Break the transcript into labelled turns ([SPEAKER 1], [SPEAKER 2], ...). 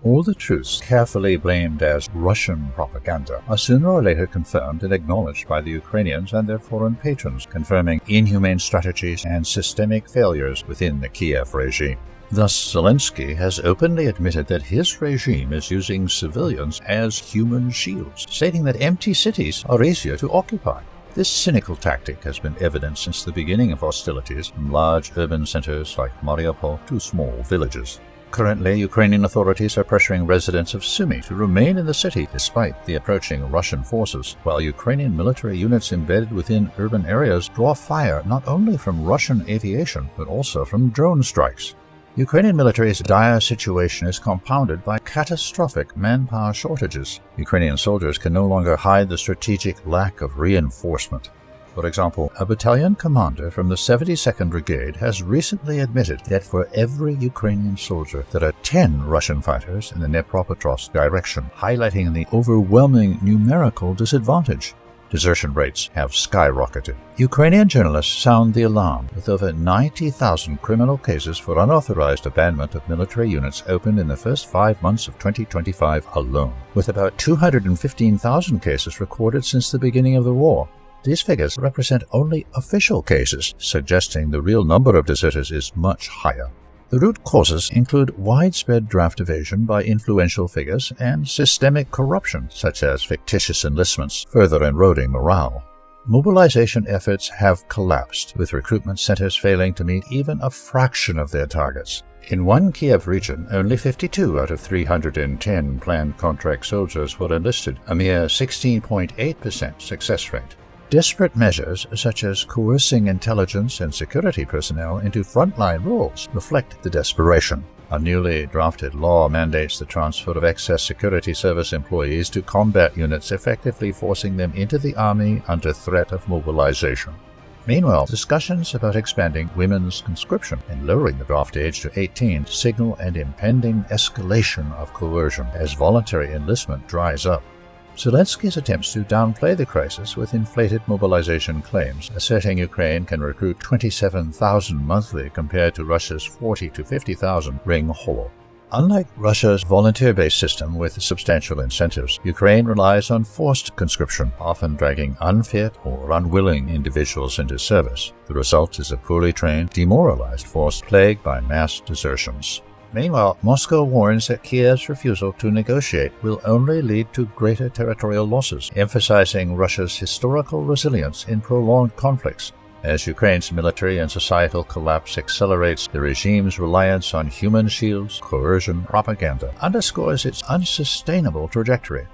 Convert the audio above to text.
[SPEAKER 1] All the truths carefully blamed as Russian propaganda are sooner or later confirmed and acknowledged by the Ukrainians and their foreign patrons, confirming inhumane strategies and systemic failures within the Kiev regime. Thus, Zelensky has openly admitted that his regime is using civilians as human shields, stating that empty cities are easier to occupy. This cynical tactic has been evident since the beginning of hostilities, from large urban centers like Mariupol to small villages. Currently, Ukrainian authorities are pressuring residents of Sumy to remain in the city despite the approaching Russian forces, while Ukrainian military units embedded within urban areas draw fire not only from Russian aviation, but also from drone strikes. Ukrainian military's dire situation is compounded by catastrophic manpower shortages. Ukrainian soldiers can no longer hide the strategic lack of reinforcement. For example, a battalion commander from the 72nd Brigade has recently admitted that for every Ukrainian soldier, there are 10 Russian fighters in the Dnipropetrovsk direction, highlighting the overwhelming numerical disadvantage. Desertion rates have skyrocketed. Ukrainian journalists sound the alarm, with over 90,000 criminal cases for unauthorized abandonment of military units opened in the first 5 months of 2025 alone, with about 215,000 cases recorded since the beginning of the war. These figures represent only official cases, suggesting the real number of deserters is much higher. The root causes include widespread draft evasion by influential figures and systemic corruption, such as fictitious enlistments, further eroding morale. Mobilization efforts have collapsed, with recruitment centers failing to meet even a fraction of their targets. In one Kiev region, only 52 out of 310 planned contract soldiers were enlisted, a mere 16.8% success rate. Desperate measures, such as coercing intelligence and security personnel into frontline roles, reflect the desperation. A newly drafted law mandates the transfer of excess security service employees to combat units, effectively forcing them into the army under threat of mobilization. Meanwhile, discussions about expanding women's conscription and lowering the draft age to 18 signal an impending escalation of coercion as voluntary enlistment dries up. Zelensky's attempts to downplay the crisis with inflated mobilization claims, asserting Ukraine can recruit 27,000 monthly compared to Russia's 40 to 50,000, ring hollow. Unlike Russia's volunteer-based system with substantial incentives, Ukraine relies on forced conscription, often dragging unfit or unwilling individuals into service. The result is a poorly trained, demoralized force plagued by mass desertions. Meanwhile, Moscow warns that Kiev's refusal to negotiate will only lead to greater territorial losses, emphasizing Russia's historical resilience in prolonged conflicts. As Ukraine's military and societal collapse accelerates, the regime's reliance on human shields, coercion, propaganda underscores its unsustainable trajectory.